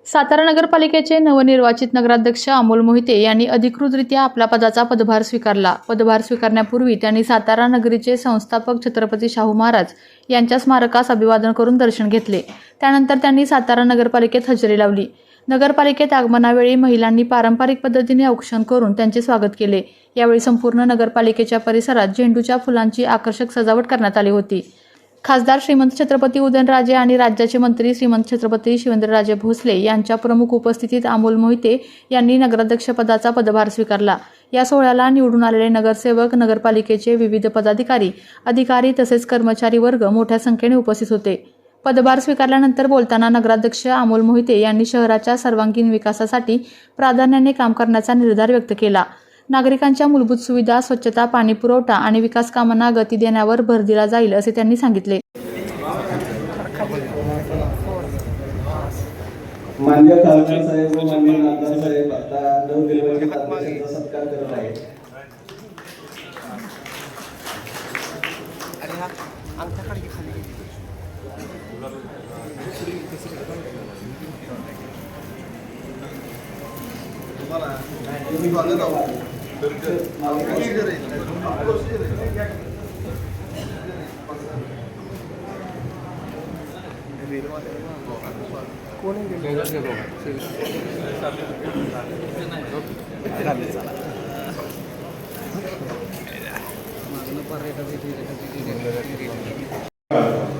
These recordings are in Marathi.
सातारा नगरपालिकेचे नवनिर्वाचित नगराध्यक्ष अमोल मोहिते यांनी अधिकृतरित्या आपला पदाचा पदभार स्वीकारला. पदभार स्वीकारण्यापूर्वी त्यांनी सातारा नगरीचे संस्थापक छत्रपती शाहू महाराज यांच्या स्मारकास अभिवादन करून दर्शन घेतले. त्यानंतर त्यांनी सातारा नगरपालिकेत हजेरी लावली. नगरपालिकेत आगमनावेळी महिलांनी पारंपरिक पद्धतीने औक्षण करून त्यांचे स्वागत केले. यावेळी संपूर्ण नगरपालिकेच्या परिसरात झेंडूच्या फुलांची आकर्षक सजावट करण्यात आली होती. खासदार श्रीमंत छत्रपती उदयनराजे आणि राज्याचे मंत्री श्रीमंत छत्रपती शिवेंद्रराजे भोसले यांच्या प्रमुख उपस्थितीत अमोल मोहिते यांनी नगराध्यक्षपदाचा पदभार स्वीकारला. या सोहळ्याला निवडून आलेले नगरसेवक, नगरपालिकेचे विविध पदाधिकारी, अधिकारी तसेच कर्मचारी वर्ग मोठ्या संख्येने उपस्थित होते. पदभार स्वीकारल्यानंतर बोलताना नगराध्यक्ष अमोल मोहिते यांनी शहराच्या सर्वांगीण विकासासाठी प्राधान्याने काम करण्याचा निर्धार व्यक्त केला. नागरिकांच्या मूलभूत सुविधा, स्वच्छता, पाणीपुरवठा आणि विकास कामांना गती देण्यावर भर दिला जाईल असे त्यांनी सांगितले. मान्य खासदार साहेब व मान्य नामदार साहेब आता नवनिर्वाचित अध्यक्षांचा सत्कार करत आहेत.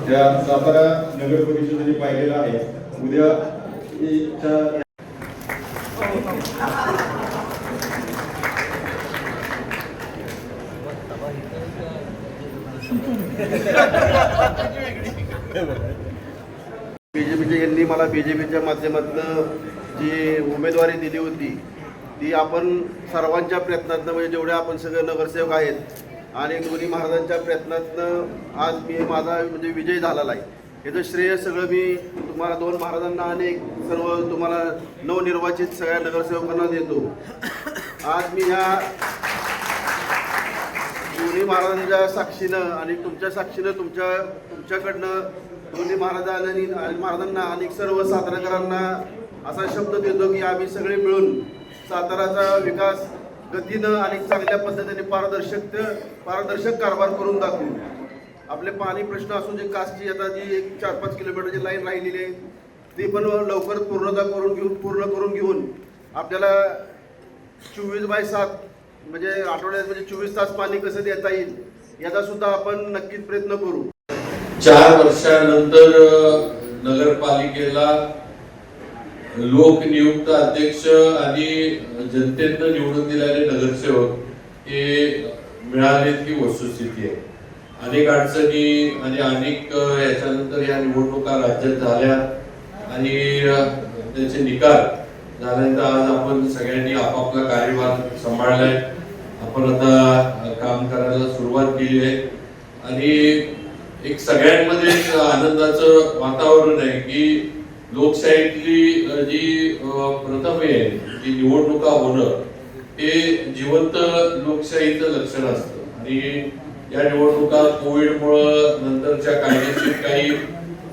त्या सातारा नगर परिषदेने पाहिलेला आहे. उद्या बीजेपीचे यांनी मला बीजेपीच्या माध्यमातून जी उमेदवारी दिली होती ती आपण सर्वांच्या प्रयत्नातनं, म्हणजे जेवढे आपण सगळे नगरसेवक आहेत आणि दोन्ही महाराजांच्या प्रयत्नातनं आज मी माझा म्हणजे विजय झालेला आहे. याचं श्रेय सगळं मी तुम्हाला, दोन महाराजांना आणि सर्व तुम्हाला नवनिर्वाचित सगळ्या नगरसेवकांना देतो. आज मी ह्या दोन्ही महाराजांच्या साक्षीनं आणि तुमच्या साक्षीनं तुमच्याकडनं दोन्ही महाराजांना आणि सर्व साताराकरांना असा शब्द देतो की आम्ही सगळे मिळून साताराचा विकास गतीनं आणि चांगल्या पद्धतीने पारदर्शक कारभार करून दाखवू. आपले पाणी प्रश्न असून जे कासची आता जी 4-5 किलोमीटरची लाईन राहिलेली आहे ती पण लवकर पूर्ण करून घेऊन आपल्याला 24/7 म्हणजे आठवड्यात म्हणजे 24 तास पाणी कसं देता येईल याचा सुद्धा आपण नक्कीच प्रयत्न करू. 4 वर्षानंतर नगरपालिकेला लोकनियुक्त अध्यक्ष आणि जनतेनं निवडून दिलेले नगरसेवक हे मिळालेत ही वस्तुस्थिती आहे. अनेक अडचणी आणि अनेक याच्यानंतर या निवडणुका राज्यात झाल्या आणि त्याचे निकाल झाल्यानंतर आज आपण सगळ्यांनी आपापला कार्यभार सांभाळलाय. आपण आता काम करायला सुरुवात केली आहे आणि एक सगळ्यांमध्ये आनंदाचं वातावरण आहे की लोकशाहीतली जी प्रथम आहे जी निवडणुका होणं हे जिवंत लोकशाहीचं लक्षण असतं. आणि या निवडणुका कोविडमुळं नंतरच्या कायदेशीर काही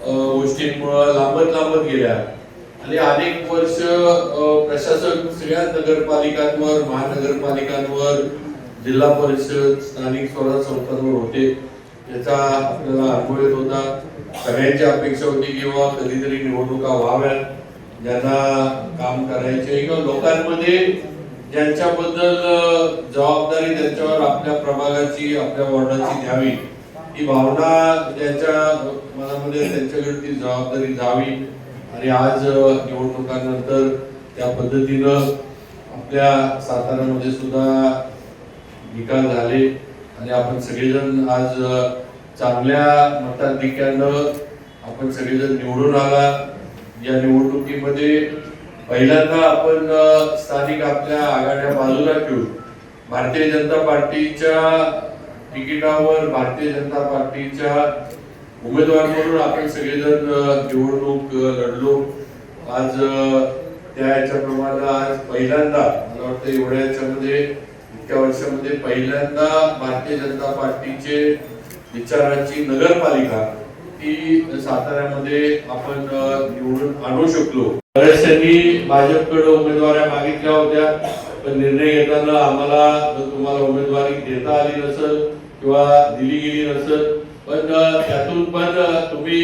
गोष्टींमुळं लांबत गेल्या आणि अनेक वर्ष प्रशासक सगळ्या नगरपालिकांवर, महानगरपालिकांवर, जिल्हा परिषद, स्थानिक स्वराज्य संस्थांवर होते. याचा आपल्याला अनुभव येत होता. सगळ्यांची अपेक्षा होती किंवा कधीतरी निवडणुका व्हाव्यात, ज्यांना काम करायचे किंवा लोकांमध्ये ज्यांच्याबद्दल जबाबदारी त्यांच्यावर आपल्या प्रभागाची, आपल्या वॉर्डाची द्यावी ही भावना त्यांच्या मनामध्ये त्यांच्याकडे ती जबाबदारी जावी. आणि आज निवडणुकांनंतर त्या पद्धतीनं आपल्या साताऱ्यामध्ये सुद्धा निकाल झाले आणि आपण सगळेजण आज चांगल्या मताधिक्यानं आपण सगळेजण निवडून आला. या निवडणुकीमध्ये पहिल्यांदा आपण स्थानिक आपल्या आघाड्या बाजूला ठेवून भारतीय जनता पार्टीच्या तिकिटावर भारतीय जनता पार्टीच्या उमेदवार म्हणून आपण सगळेजण निवडणूक लढलो. आज त्या याच्याप्रमाणे आज पहिल्यांदा मला वाटतं एवढ्या याच्यामध्ये इतक्या वर्षामध्ये पहिल्यांदा भारतीय जनता पार्टीचे विचारांची नगरपालिका ती साताऱ्यामध्ये आपण निवडून आणू शकलो. बऱ्याचशांनी भाजपकडे उमेदवाऱ्या मागितल्या होत्या, पण निर्णय घेताना आम्हाला तुम्हाला उमेदवारी देता आली नसेल किंवा दिली गेली नसेल, पण त्यातून पण तुम्ही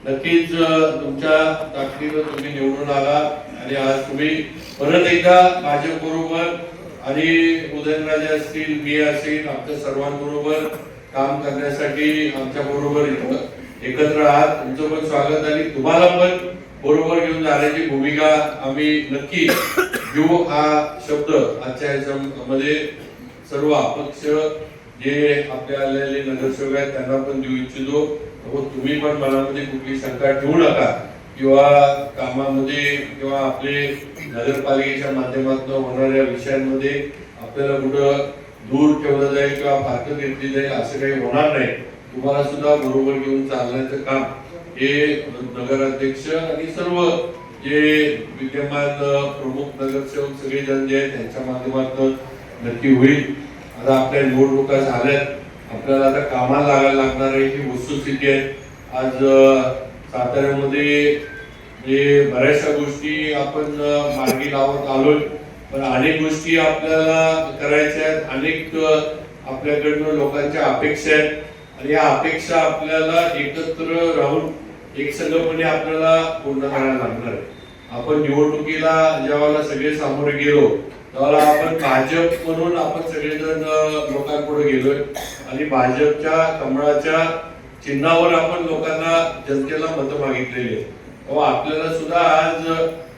नक्कीच तुमच्या ताकदीनं तुम्ही निवडून आला आणि आज तुम्ही परत एकदा भाजप बरोबर आणि उदयनराजे असतील, मी असेल, आमच्या सर्वांबरोबर काम करण्यासाठी आमच्या बरोबर एकत्र आहात. तुमचं पण स्वागत आणि तुम्हाला पण बरोबर घेऊन जाण्याची भूमिका आम्ही नक्की घेऊ. हा शब्द आजच्या याच्यामध्ये सर्व अपक्ष जे आपल्या आलेले नगरसेवक आहेत त्यांना पण देऊ इच्छितो. तुम्ही पण मनामध्ये कुठली शंका ठेवू नका किंवा कामामध्ये किंवा आपले नगरपालिकेच्या माध्यमातून होणाऱ्या विषयांमध्ये आपल्याला कुठं दूर ठेवलं जाईल किंवा फारकत घेतली जाईल असं काही होणार नाही. तुम्हाला सुद्धा बरोबर घेऊन चालण्याचं काम हे नगराध्यक्ष आणि सर्व जे विद्यमान प्रमुख नगरसेवक सगळेजण जे आहेत त्यांच्या माध्यमातून नक्की होईल. आता आपल्या निवडणुका झाल्यात, आपल्याला आता कामाला लागायला लागणार आहे ही वस्तुस्थिती आहे. आज साताऱ्यामध्ये बऱ्याचशा गोष्टी आपण मार्गी लावत आलोय, पण अनेक गोष्टी आपल्याला करायच्या आहेत. अनेक आपल्याकडनं लोकांच्या अपेक्षा आहेत आणि या अपेक्षा आपल्याला एकत्र राहून एकसंघपणे आपल्याला पूर्ण करायला लागणार आहे. आपण निवडणुकीला जेव्हा सगळे सामोरे गेलो तेव्हा आपण भाजप म्हणून आपण सगळेजण लोकांपुढे गेलोय आणि भाजपच्या कमळाच्या चिन्हावर आपण लोकांना जनतेला मतं मागितलेली आहे. तेव्हा आपल्याला सुद्धा आज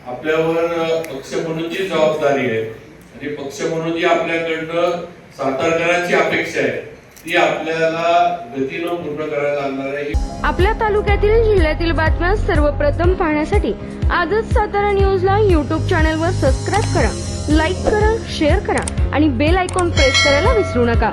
आपल्यावर पक्ष म्हणून जी जबाबदारी आहे आणि पक्ष म्हणून जी आपल्याकडनं सातारकरांची अपेक्षा आहे ती आपल्याला गतीनं पूर्ण करायला लागणार आहे. आपल्या तालुक्यातील जिल्ह्यातील बातम्या सर्वप्रथम पाहण्यासाठी आजच सातारा न्यूजला YouTube चॅनलवर सबस्क्राईब करा, लाईक करा, शेअर करा आणि बेल आयकॉन प्रेस करायला विसरू नका.